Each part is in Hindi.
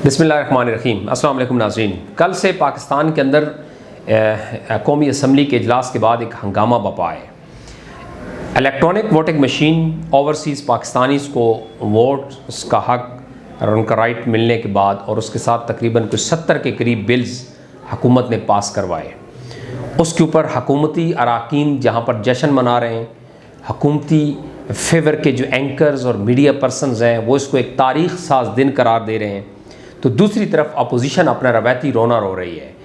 बिस्मिल्लाहिर्रहमानिर्रहीम। अस्सलाम वालेकुम नाज़रीन। कल से पाकिस्तान के अंदर कौमी असम्बली के इजलास के बाद एक हंगामा बपा है। Electronic voting machine overseas Pakistanis को वोट्स का हक और उनका राइट मिलने के बाद और उसके साथ तकरीबन कुछ 70 के करीब बिल्स हुकूमत ने पास करवाए। उसके ऊपर हुकूमती अराकीन जहाँ पर जश्न मना रहे हैं, हुकूमती फेवर के जो एंकर्स और मीडिया पर्सनस हैं वो इसको एक तारीख़ साज दिन करार दे रहे हैं, तो दूसरी तरफ अपोजिशन अपना रवायती रोना रो रही है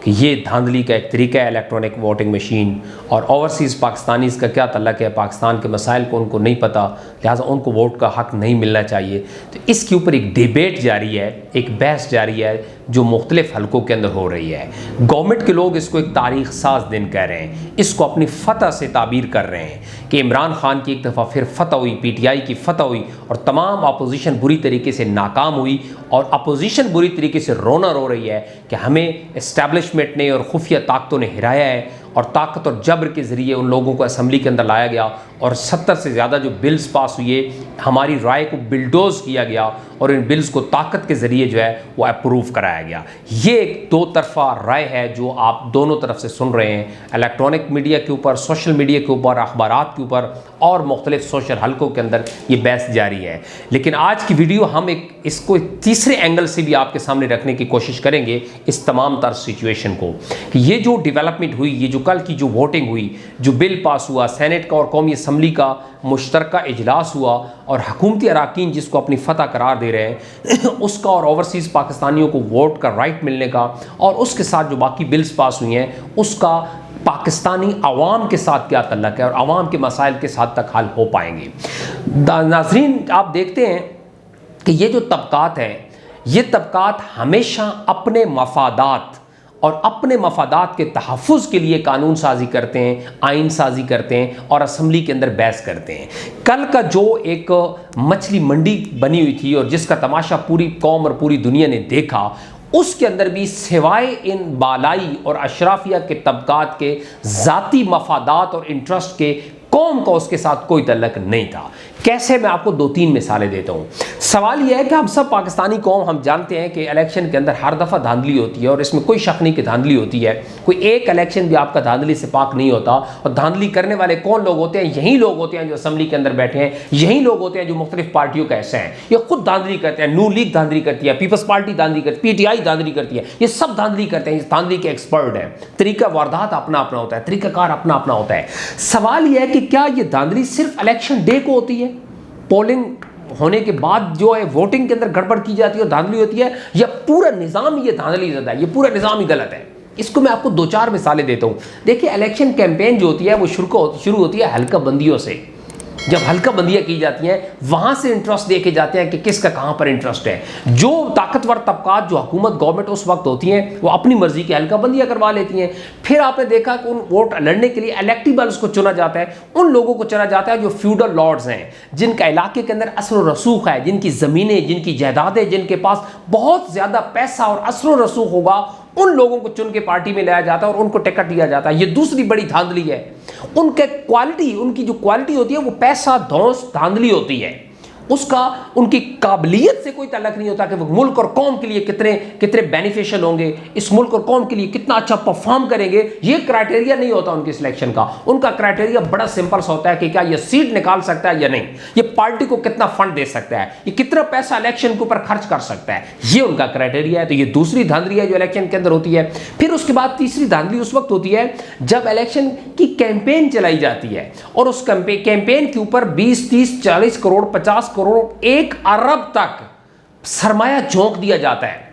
कि ये धांधली का एक तरीका है इलेक्ट्रॉनिक वोटिंग मशीन और ओवरसीज़ पाकिस्तानीज़ का क्या तल्लक है, पाकिस्तान के मसाइल को उनको नहीं पता, लिहाजा उनको वोट का हक़ नहीं मिलना चाहिए। तो इसके ऊपर एक डिबेट जारी है, एक बहस जारी है जो मुख्तलिफ हलकों के अंदर हो रही है। गवर्नमेंट के लोग इसको एक तारीख़ साज दिन कह रहे हैं, इसको अपनी फ़तह से ताबीर कर रहे हैं कि इमरान खान की एक दफ़ा फिर फ़तह हुई, PTI की फ़तह हुई और तमाम अपोजिशन बुरी तरीके से नाकाम हुई और अपोजिशन बुरी तरीके से रोना रो रही है कि हमें इस्टेब्लिशमेंट ने और खुफिया ताकतों ने हिराया है और ताकत और जबर के ज़रिए उन लोगों को असम्बली के अंदर लाया गया और 70 से ज़्यादा जो बिल्स पास हुए, हमारी राय को बिल्डोज़ किया गया और इन बिल्स को ताकत के ज़रिए जो है वो अप्रूव कराया गया। ये एक दो तरफ़ा राय है जो आप दोनों तरफ से सुन रहे हैं, इलेक्ट्रॉनिक मीडिया के ऊपर, सोशल मीडिया के ऊपर, अखबारात के ऊपर और मुख्तलिफ सोशल हलकों के अंदर ये बहस जारी है। लेकिन आज की वीडियो हम इसको एक तीसरे एंगल से भी आपके सामने रखने की कोशिश करेंगे इस तमाम तर सिचुएशन को कि ये जो डेवलपमेंट हुई, ये जो कल की जो वोटिंग हुई, जो बिल पास हुआ, सेनेट का और कौमी असम्बली का मुश्तरका इजलास हुआ और हुकूमती अराकीन जिसको अपनी फ़तह करार दे रहे हैं उसका और ओवरसीज़ पाकिस्तानियों को वोट का राइट मिलने का और उसके साथ जो बाकी बिल्स पास हुई हैं उसका पाकिस्तानी अवाम के साथ क्या तल्लक है और अवाम के मसाइल के साथ तक हल हो पाएंगे। नाज़रीन, आप देखते हैं कि ये जो तबकात हैं, ये तबकात हमेशा अपने मफादात और अपने मफादात के तहफ़्फ़ुज़ के लिए कानून साजी करते हैं, आइन साजी करते हैं और असम्बली के अंदर बहस करते हैं। कल का जो एक मछली मंडी बनी हुई थी और जिसका तमाशा पूरी कौम और पूरी दुनिया ने देखा, उसके अंदर भी सिवाय इन बालाई और अशराफिया के तबकात के ज़ाती मफादात और इंटरेस्ट के कौम का उसके साथ कोई तल्लक नहीं था। कैसे, मैं आपको 2-3 मिसालें देता हूँ। सवाल यह है कि हम सब पाकिस्तानी कौम हम जानते हैं कि इलेक्शन के अंदर हर दफ़ा धांधली होती है और इसमें कोई शक नहीं कि धांधली होती है। कोई एक इलेक्शन भी आपका धांधली से पाक नहीं होता और धांधली करने वाले कौन लोग होते हैं? यही लोग होते हैं जो असम्बली के अंदर बैठे हैं, यही लोग होते हैं जो मुख्तलिफ पार्टियों का हिस्सा हैं। ये खुद धांधली करते हैं, नून लीग धांधली करती है, पीपल्स पार्टी धांधली करती है, PTI धांधली करती है, ये सब धांधली करते हैं, धांधली के एक्सपर्ट हैं। तरीका वारदात अपना अपना होता है, तरीकाकार अपना अपना होता है। सवाल यह है कि क्या ये धांधली सिर्फ इलेक्शन डे को होती है, पोलिंग होने के बाद जो है वोटिंग के अंदर गड़बड़ की जाती है और धांधली होती है, या पूरा निज़ाम ये धांधली ज़दा है, ये पूरा निज़ाम ही गलत है? इसको मैं आपको 2-4 मिसालें देता हूँ। देखिए, इलेक्शन कैंपेन जो होती है वो शुरू होती है हल्का बंदियों से। जब हल्का बंदियाँ की जाती हैं वहाँ से इंटरेस्ट देके जाते हैं कि किसका कहाँ पर इंटरेस्ट है। जो ताकतवर तबकात, जो हुकूमत गवर्नमेंट उस वक्त होती हैं, वो अपनी मर्जी की हल्का बंदियाँ करवा लेती हैं। फिर आपने देखा कि उन वोट लड़ने के लिए इलेक्टिबल्स को चुना जाता है, उन लोगों को चुना जाता है जो फ्यूडल लॉर्ड्स हैं, जिनका इलाके के अंदर असर व रसूख है, जिनकी ज़मीनें, जिनकी जायदादें, जिनके पास बहुत ज़्यादा पैसा और असर व रसूख होगा, उन लोगों को चुन के पार्टी में लाया जाता है और उनको टिकट दिया जाता है। ये दूसरी बड़ी धांधली है। उनके क्वालिटी, उनकी जो क्वालिटी होती है वो पैसा धौंस धांधली होती है। उसका उनकी काबिलियत से कोई तल्लक नहीं होता कि वो मुल्क और कौम के लिए कितने कितने बेनिफिशियल होंगे, इस मुल्क और कौम के लिए कितना अच्छा परफॉर्म करेंगे। ये क्राइटेरिया नहीं होता उनकी सिलेक्शन का। उनका क्राइटेरिया बड़ा सिंपल सा होता है कि क्या ये सीट निकाल सकता है या नहीं, ये पार्टी को कितना फंड दे सकता है, ये कितना पैसा इलेक्शन के ऊपर खर्च कर सकता है, ये उनका क्राइटेरिया है। तो ये दूसरी धांधली है जो इलेक्शन के अंदर होती है। फिर उसके बाद तीसरी धांधली उस वक्त होती है जब इलेक्शन की कैंपेन चलाई जाती है और उस कैंपेन के ऊपर 20, 30, 40 करोड़, 50 करोड़, 1 अरब तक सरमाया झोंक दिया जाता है।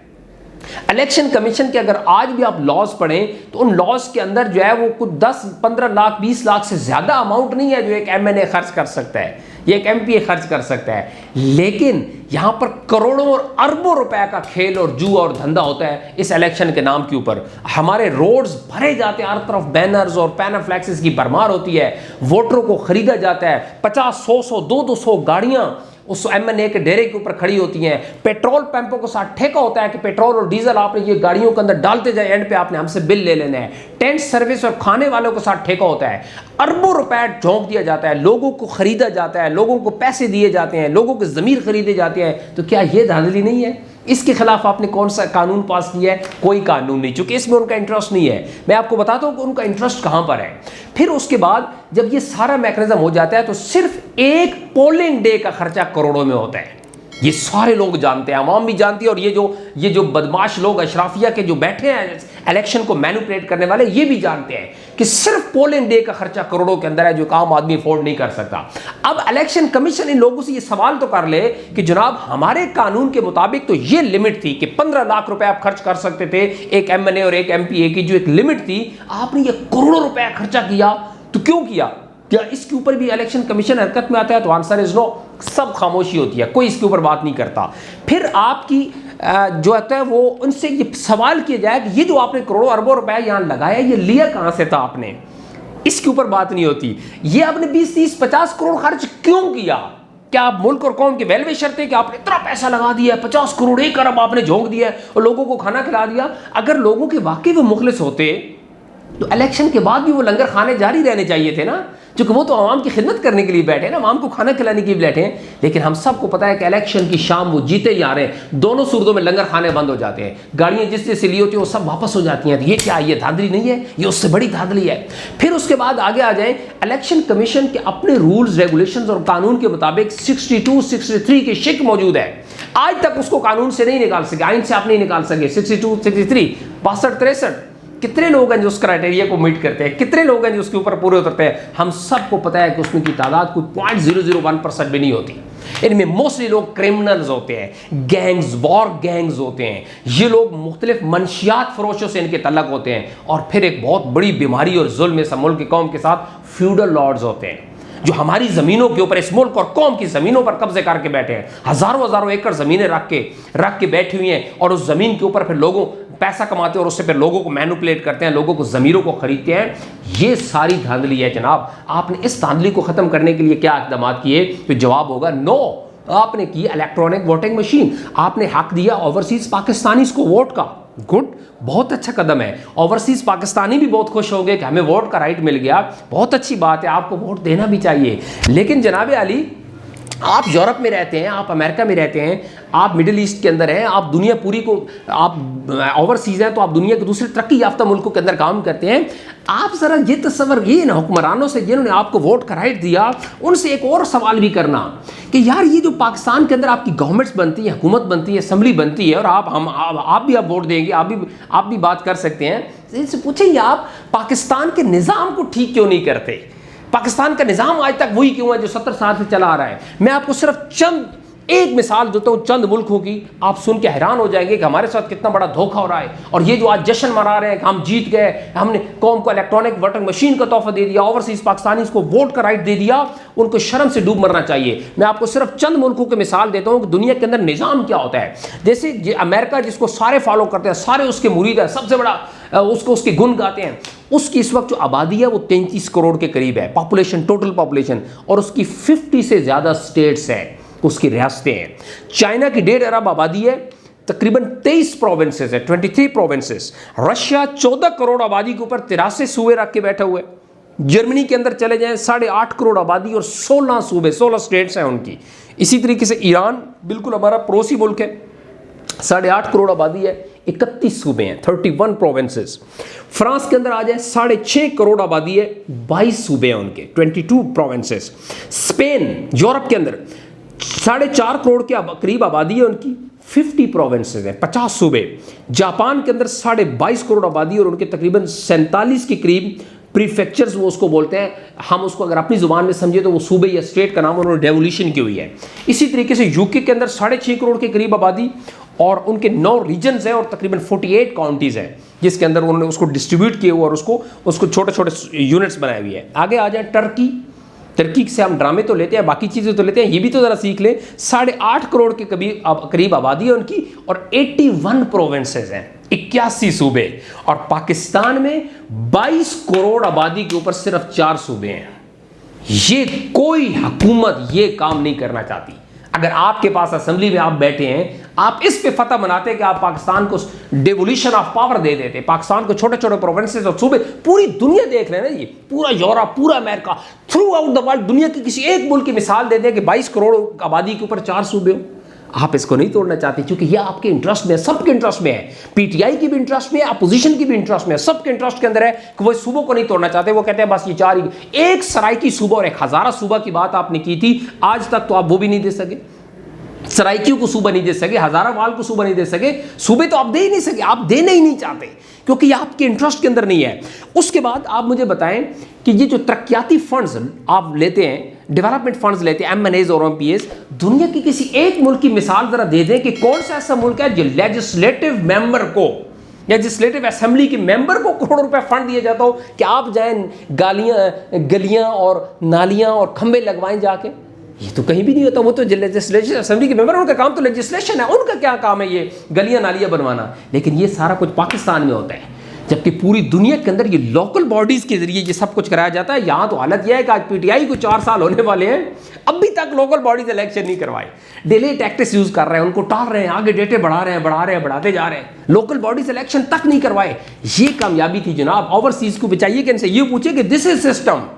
इलेक्शन कमीशन के अगर आज भी आप लॉज पढ़ें तो उन लॉज के अंदर जो है वो कुछ 10, 15 लाख, 20 लाख से ज्यादा अमाउंट नहीं है जो एक MNA खर्च कर सकता है, ये एक MPA खर्च कर सकता है। लेकिन यहां पर करोड़ों और अरबों रुपए का खेल और जुआ और धंधा होता है इस इलेक्शन के नाम के ऊपर। हमारे रोड्स भरे जाते हैं, हर तरफ बैनर्स और पैनाफ्लेक्सेस की भरमार होती है, वोटरों को खरीदा जाता है, 50, 100, 200 गाड़ियां उस MNA के डेरे के ऊपर खड़ी होती हैं। पेट्रोल पंपों को साथ ठेका होता है कि पेट्रोल और डीजल आपने ये गाड़ियों के अंदर डालते जाए, एंड पे आपने हमसे बिल ले लेना है। टेंट सर्विस और खाने वालों के साथ ठेका होता है। अरबों रुपए झोंक दिया जाता है, लोगों को खरीदा जाता है, लोगों को पैसे दिए जाते हैं, लोगों के ज़मीर खरीदे जाते हैं। तो क्या ये धांधली नहीं है? इसके खिलाफ आपने कौन सा कानून पास किया है? कोई कानून नहीं, चूंकि इसमें उनका इंटरेस्ट नहीं है। मैं आपको बताता हूं कि उनका इंटरेस्ट कहां पर है। फिर उसके बाद जब ये सारा मैकेनिज्म हो जाता है तो सिर्फ एक पोलिंग डे का खर्चा करोड़ों में होता है। ये सारे लोग जानते हैं, आवाम भी जानती है, और ये जो बदमाश लोग अशराफिया के जो बैठे हैं इलेक्शन को मैनिपुलेट करने वाले, ये भी जानते हैं कि सिर्फ पोलिंग डे का खर्चा करोड़ों के अंदर है, जो आम आदमी अफोर्ड नहीं कर सकता। अब इलेक्शन कमीशन इन लोगों से ये सवाल तो कर ले कि जनाब हमारे कानून के मुताबिक तो ये लिमिट थी कि 15 लाख रुपए आप खर्च कर सकते थे एक एमएनए और एक एमपीए की जो एक लिमिट थी, आपने ये करोड़ों रुपए खर्चा किया, तो क्यों किया? क्या इसके ऊपर भी इलेक्शन कमीशन हरकत में आता है? तो आंसर इज नो, सब खामोशी होती है, कोई इसके ऊपर बात नहीं करता। फिर आपकी जो होता है वो उनसे ये सवाल किया जाए कि ये जो आपने करोड़ों अरबों रुपए यहां लगाया, ये लिया कहां से था आपने? इसके ऊपर बात नहीं होती। ये आपने 20, 30, 50 करोड़ खर्च क्यों किया? क्या आप मुल्क और कौम के वेलविशर थे कि आपने इतना पैसा लगा दिया, 50 करोड़ 1 अरब आपने झोंक दिया और लोगों को खाना खिला दिया? अगर लोगों के वाकई वो मुखलिस होते तो इलेक्शन के बाद भी वो लंगर खाने जारी रहने चाहिए थे ना, क्योंकि वो तो आवाम की खिदमत करने के लिए बैठे हैं ना, आवाम को खाना खिलाने के लिए बैठे हैं। लेकिन हम सबको पता है कि इलेक्शन की शाम वो जीते ही आ रहे हैं, दोनों सूरतों में लंगर खाने बंद हो जाते हैं, गाड़ियां जिस जैसे ली होती है वो सब वापस हो जाती हैं। ये क्या, ये धांधली नहीं है? ये उससे बड़ी धांधली है। फिर उसके बाद आगे आ जाए, इलेक्शन कमीशन के अपने रूल्स रेगुलेशंस और कानून के मुताबिक 62, 63 की शिक मौजूद है। आज तक उसको कानून से नहीं निकाल सके, आइन से आप नहीं निकाल सके। 62, 63, 62, 63 कितने लोग हैं जो उस क्राइटेरिया को मीट करते हैं? कितने लोग हैं जो उसके ऊपर पूरे उतरते हैं? हम सबको पता है कि उसमें की तादाद कोई 0.001% भी नहीं होती। इनमें मोस्टली लोग क्रिमिनल्स होते हैं, गैंग्स, वॉर गैंग्स होते हैं। ये लोग मुख्तलिफ मनशियात फरोशों से इनके तल्लक होते हैं। और फिर एक बहुत बड़ी बीमारी और जुल्म इस मुल्क की कौम के साथ फ्यूडल लॉर्ड्स होते हैं, जो हमारी जमीनों के ऊपर, इस मुल्क और कौम की जमीनों पर कब्जे करके बैठे हैं। हजारों एकड़ जमीनें रख के बैठी हुई हैं, और उस जमीन के ऊपर फिर लोगों पैसा कमाते हैं और उससे फिर लोगों को मैनिपुलेट करते हैं, लोगों को जमीरों को खरीदते हैं। ये सारी धांधली है जनाब। आपने इस धांधली को खत्म करने के लिए क्या इक़दाम किए? तो जवाब होगा नो। आपने की इलेक्ट्रॉनिक वोटिंग मशीन, आपने हक दिया ओवरसीज पाकिस्तानी को वोट का। गुड, बहुत अच्छा कदम है। ओवरसीज पाकिस्तानी भी बहुत खुश हो गए कि हमें वोट का राइट मिल गया। बहुत अच्छी बात है, आपको वोट देना भी चाहिए। लेकिन जनाब अली, आप यूरोप में रहते हैं, आप अमेरिका में रहते हैं, आप मिडिल ईस्ट के अंदर हैं, आप दुनिया पूरी को, आप ओवरसीज हैं तो आप दुनिया के दूसरे तरक्की याफ्ता मुल्कों के अंदर काम करते हैं। आप जरा ये तस्वर, ये ना हुक्मरानों से जिन्होंने आपको वोट का राइट दिया, उनसे एक और सवाल भी करना कि यार ये जो पाकिस्तान के अंदर आपकी गवर्नमेंट्स बनती है, हुकूमत बनती है, असम्बली बनती है, और आप भी वोट देंगे, आप भी बात कर सकते हैं। इनसे पूछेंगे आप पाकिस्तान के निज़ाम को ठीक क्यों नहीं करते? पाकिस्तान का निज़ाम आज तक वही क्यों है जो 70 साल से चला आ रहा है? मैं आपको सिर्फ एक मिसाल देता हूँ चंद मुल्कों की, आप सुन के हैरान हो जाएंगे कि हमारे साथ कितना बड़ा धोखा हो रहा है। और ये जो आज जश्न मना रहे हैं कि हम जीत गए, हमने कौम को इलेक्ट्रॉनिक वोटिंग मशीन का तोहफा दे दिया, ओवरसीज पाकिस्तानी को वोट का राइट दे दिया, उनको शर्म से डूब मरना चाहिए। मैं आपको सिर्फ चंद मुल्कों की मिसाल देता हूँ कि दुनिया के अंदर निज़ाम क्या होता है। जैसे अमेरिका, जिसको सारे फॉलो करते हैं, सारे उसके मुरीद है, सबसे बड़ा उसके गुण गाते हैं, उसकी इस वक्त जो आबादी है वो 33 करोड़ के करीब है, पॉपुलेशन, टोटल पॉपुलेशन, और उसकी 50 से ज़्यादा स्टेट्स हैं, उसकी रियासतें हैं। चाइना की 1.5 अरब आबादी है, तकरीबन 23 प्रोविंसेस है, 23 प्रोविंसेस। रशिया 14 करोड़ आबादी के ऊपर 83 सूबे रख के बैठा हुआ है। जर्मनी के अंदर चले जाएं, 8.5 करोड़ आबादी और 16 सूबे, 16 स्टेट्स हैं उनकी। इसी तरीके से ईरान बिल्कुल हमारा पड़ोसी मुल्क है, 8.5 करोड़ आबादी है, 31 सूबे हैं, 31 प्रोविंसेस। फ्रांस के अंदर आ जाए, 6.5 करोड़ आबादी है, 22 सूबे हैं उनके, 22 प्रोविंसेस। स्पेन यूरोप के अंदर 4.5 करोड़ के करीब आबादी है उनकी, 50 प्रोविंसेस हैं, 50 सूबे। जापान के अंदर 22.5 करोड़ आबादी और उनके तकरीबन 47 के करीब प्रीफेक्चर्स वो उसको बोलते हैं। हम उसको अगर अपनी जुबान में समझे तो वो सूबे या स्टेट का नाम उन्होंने डेवोल्यूशन की हुई है। इसी तरीके से यूके के अंदर 6.5 करोड़ के करीब आबादी और उनके 9 रीजन्स हैं और तकरीबन 48 काउंटीज़ हैं, जिसके अंदर उन्होंने उसको डिस्ट्रीब्यूट किए हुए और उसको छोटे छोटे यूनिट्स बनाए हुए हैं। आगे आ जाए टर्की से हम ड्रामे तो लेते हैं, बाकी चीज़ें तो लेते हैं, ये भी तो ज़रा सीख लें। 8.5 करोड़ के करीब आबादी है उनकी और 81 प्रोविंसेस हैं, 81 सूबे। और पाकिस्तान में 22 करोड़ आबादी के ऊपर सिर्फ 4 सूबे हैं। ये कोई हुकूमत ये काम नहीं करना चाहती। अगर आपके पास असेंबली में आप बैठे हैं, आप इस पे फतह मनाते कि आप पाकिस्तान को डेवोल्यूशन ऑफ पावर दे देते, पाकिस्तान को छोटे छोटे प्रोविंसेस और सूबे, पूरी दुनिया देख लेना, ये पूरा यूरोप, पूरा America, through out the world, दुनिया के किसी एक मुल्क की मिसाल दे दें कि 22 करोड़ आबादी के ऊपर 4 सूबे हो। आप इसको नहीं तोड़ना चाहते क्योंकि ये आपके इंटरेस्ट में है, सबके इंटरेस्ट में है, पीटीआई की भी इंटरेस्ट में है, अपोजिशन की भी इंटरेस्ट में है, सबके इंटरेस्ट के अंदर है कि वो सूबों को नहीं तोड़ना चाहते। वो कहते हैं बस ये 4 ही, एक सराइकी सूबा और एक हजारा सूबा की बात आपने की थी, आज तक तो आप वो भी नहीं दे सके। सराइकियों को सूबा नहीं दे सके, हजारावाल को सूबा नहीं दे सके, सूबे तो आप दे ही नहीं सके, आप देना ही नहीं चाहते क्योंकि ये आपके इंटरेस्ट के अंदर नहीं है। उसके बाद आप मुझे बताएं कि ये जो तरक्याती फंड्स आप लेते हैं, डेवलपमेंट फंड्स लेते हैं, MNAs और MPAs, दुनिया की किसी एक मुल्क की मिसाल जरा दे दें कि कौन सा ऐसा मुल्क है जो लेजिस्लेटिव मेंबर को, लेजिस्लेटिव असेंबली के मेंबर को करोड़ों रुपए फंड दिया जाता हो कि आप जाएं गलियां और नालियां और खंबे लगवाएं जाके। ये तो कहीं भी नहीं होता। वो तो लेजिस्लेटिव असेंबली के मेंबर, उनका काम तो लेजिस्लेशन है, उनका क्या काम है ये गलियां नालियां बनवाना। लेकिन ये सारा कुछ पाकिस्तान में होता है, जबकि पूरी दुनिया के अंदर ये लोकल बॉडीज के जरिए ये सब कुछ कराया जाता है। यहाँ तो हालत यह है कि आज पीटीआई को 4 साल होने वाले हैं, अभी तक लोकल बॉडीज इलेक्शन नहीं करवाए, डिले टैक्टिक्स यूज कर रहे हैं, उनको टाल रहे हैं, आगे डेटे बढ़ाते जा रहे हैं, लोकल बॉडीज इलेक्शन तक नहीं करवाए। ये कामयाबी थी जनाब। ओवरसीज को बचाइए कि इनसे ये पूछे कि दिस इज सिस्टम।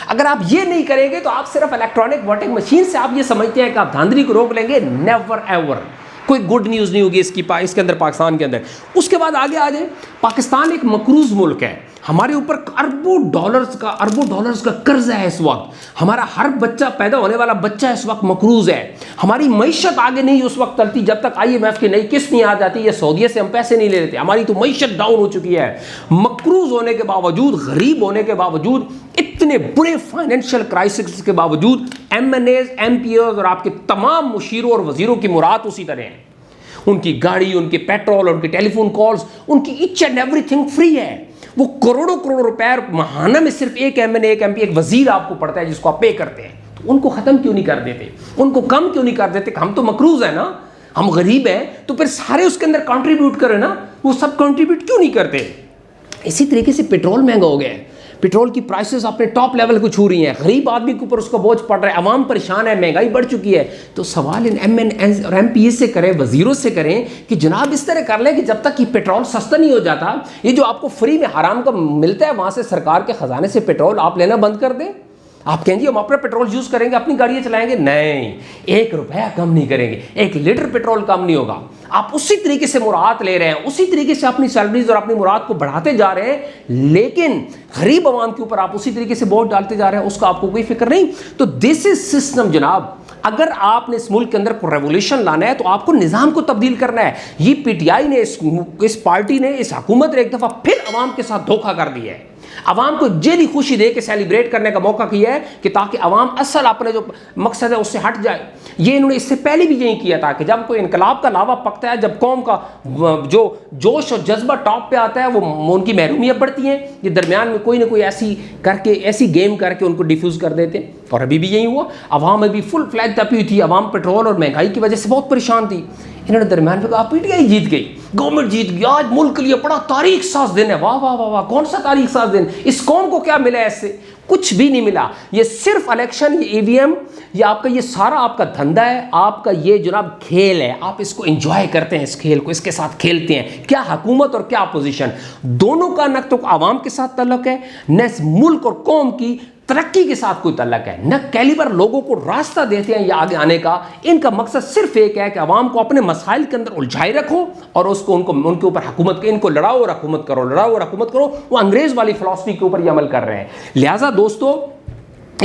अगर आप ये नहीं करेंगे तो आप सिर्फ इलेक्ट्रॉनिक वोटिंग मशीन से आप ये समझते हैं कि आप धांधली को रोक लेंगे, नेवर एवर। कोई गुड न्यूज़ नहीं होगी इसके अंदर, पाकिस्तान के अंदर। उसके बाद आगे आ जाए, पाकिस्तान एक मकरूज मुल्क है, हमारे ऊपर अरबों डॉलर्स का कर्ज है इस वक्त, हमारा हर बच्चा, पैदा होने वाला बच्चा इस वक्त मकरूज है, हमारी मईशत आगे नहीं उस वक्त चलती जब तक IMF की नई किस्त नहीं आ जाती, या सऊदीया से हम पैसे नहीं ले लेते, हमारी तो मईशत डाउन हो चुकी है। मकरूज होने के बावजूद, गरीब होने के बावजूद, इतने बुरे फाइनेंशियल क्राइसिस के बावजूद MNAs, MPAs और आपके तमाम मुशीरों और वजीरों की मुराद उसी तरह है। उनकी गाड़ी, उनके पेट्रोल, उनके टेलीफोन कॉल्स, उनकी ईच एंड एवरीथिंग फ्री है। वो करोड़ों रुपए महाना में सिर्फ एक MNA, एक MP, एक वजीर आपको पड़ता है जिसको आप पे करते हैं। तो उनको खत्म क्यों नहीं कर देते, उनको कम क्यों नहीं कर देते? हम तो मकरूज है ना, हम गरीब हैं, तो फिर सारे उसके अंदर कंट्रीब्यूट करें ना, वो सब कंट्रीब्यूट क्यों नहीं करते? इसी तरीके से पेट्रोल महंगा हो गया है, पेट्रोल की प्राइसेस अपने टॉप लेवल को छू रही हैं, गरीब आदमी के ऊपर उसका बोझ पड़ रहा है, आवाम परेशान है, महंगाई बढ़ चुकी है। तो सवाल इन MNAs और MPAs से करें, वजीरों से करें कि जनाब इस तरह कर लें कि जब तक ये पेट्रोल सस्ता नहीं हो जाता, ये जो आपको फ्री में हराम का मिलता है वहाँ से सरकार के खजाने से पेट्रोल आप लेना बंद कर दें। आप कहेंगे हम अपना पेट्रोल यूज़ करेंगे, अपनी गाड़ियाँ चलाएंगे, नहीं, 1 रुपया कम नहीं करेंगे, 1 लीटर पेट्रोल कम नहीं होगा। आप उसी तरीके से मुराद ले रहे हैं, उसी तरीके से अपनी सैलरीज और अपनी मुराद को बढ़ाते जा रहे हैं, लेकिन गरीब आवाम के ऊपर आप उसी तरीके से बोझ डालते जा रहे हैं, उसका आपको कोई फिक्र नहीं। तो दिस इज सिस्टम जनाब। अगर आपने इस मुल्क के अंदर को रेवोल्यूशन लाना है तो आपको निज़ाम को तब्दील करना है। ये पीटीआई ने, इस पार्टी ने, इस हुकूमत ने एक दफ़ा फिर अवाम के साथ धोखा कर दिया है। अवाम को जेली खुशी दे के सेलिब्रेट करने का मौका किया है कि ताकि अवाम असल अपने जो मकसद है उससे हट जाए। ये इन्होंने इससे पहले भी यही किया था कि जब कोई इनकलाब का लावा पकता है, जब कौम का जो जोश और जज्बा टॉप पे आता है, वो उनकी महरूमियाँ बढ़ती हैं, ये दरमियान में कोई ना कोई ऐसी गेम करके उनको डिफ्यूज़ कर देते हैं। और अभी भी यही हुआ, अवाम अभी फुल फ्लैग तपी हुई थी, अवाम पेट्रोल और महंगाई की वजह से बहुत परेशान थी। इन्होंने दरमियान में कहा पीटीआई जीत गई, गवर्नमेंट जीत गई, आज मुल्क के लिए बड़ा तारीख साज दिन है। वाह वाह वाह वाह, कौन सा तारीख साज दिन? इस कौम को क्या मिला ऐसे? कुछ भी नहीं मिला। ये सिर्फ इलेक्शन, ये EVM, ये आपका, ये सारा आपका धंधा है, आपका ये जनाब खेल है। आप इसको एंजॉय करते हैं, इस खेल को, इसके साथ खेलते हैं। क्या हुकूमत और क्या अपोजिशन, दोनों का न तो आवाम के साथ तल्लुक है, न इस मुल्क और कौम की तरक्की के साथ कोई तल्लक है, न कैलिबर लोगों को रास्ता देते हैं या आगे आने का। इनका मकसद सिर्फ एक है कि अवाम को अपने मसाइल के अंदर उलझाए रखो और उसको उनके ऊपर हुकूमत के, इनको लड़ाओ और हुकूमत करो, लड़ाओ और हुकूमत करो। वो अंग्रेज वाली फिलॉसफी के ऊपर ये अमल कर रहे हैं। लिहाजा दोस्तों,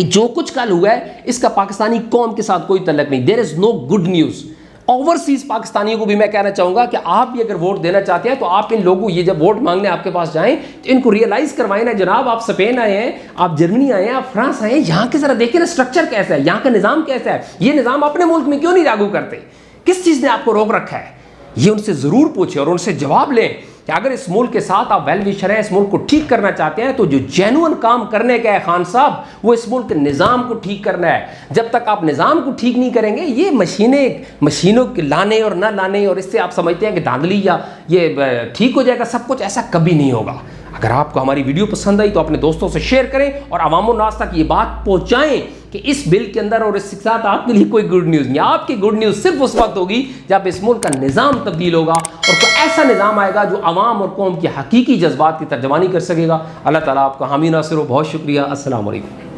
जो कुछ कल हुआ है इसका पाकिस्तानी कौम के साथ कोई तल्लक नहीं। There is no good news. Overseas पाकिस्तानियों को भी मैं कहना चाहूंगा कि आप भी अगर वोट देना चाहते हैं तो आप इन लोगों, ये जब वोट मांगने आपके पास जाएं तो इनको रियलाइज करवाएं ना, जनाब आप स्पेन आए हैं, आप जर्मनी आए हैं, आप फ्रांस आए हैं, यहाँ के जरा देखें ना स्ट्रक्चर कैसा है, यहाँ का निज़ाम कैसा है। ये निज़ाम अपने मुल्क में क्यों नहीं लागू करते? किस चीज़ ने आपको रोक रखा है? ये उनसे ज़रूर पूछें और उनसे जवाब लें कि अगर इस मुल्क के साथ आप वेल विशर हैं, इस मुल्क को ठीक करना चाहते हैं, तो जो जेन्युइन काम करने का है खान साहब, वो इस मुल्क के निज़ाम को ठीक करना है। जब तक आप निज़ाम को ठीक नहीं करेंगे, ये मशीनों के लाने और ना लाने और इससे आप समझते हैं कि धांधली या ये ठीक हो जाएगा सब कुछ, ऐसा कभी नहीं होगा। अगर आपको हमारी वीडियो पसंद आई तो अपने दोस्तों से शेयर करें और अवामो नास तक ये बात पहुंचाएं कि इस बिल के अंदर और इसके साथ आपके लिए कोई गुड न्यूज़ नहीं। आपकी गुड न्यूज़ सिर्फ उस वक्त होगी जब इस मुल्क का निज़ाम तब्दील होगा और कोई ऐसा निज़ाम आएगा जो अवाम और कौम की हकीकी जज्बात की तर्जमानी कर सकेगा। अल्लाह ताला आपका हामी नासिर हो। बहुत शुक्रिया। अस्सलाम वालेकुम।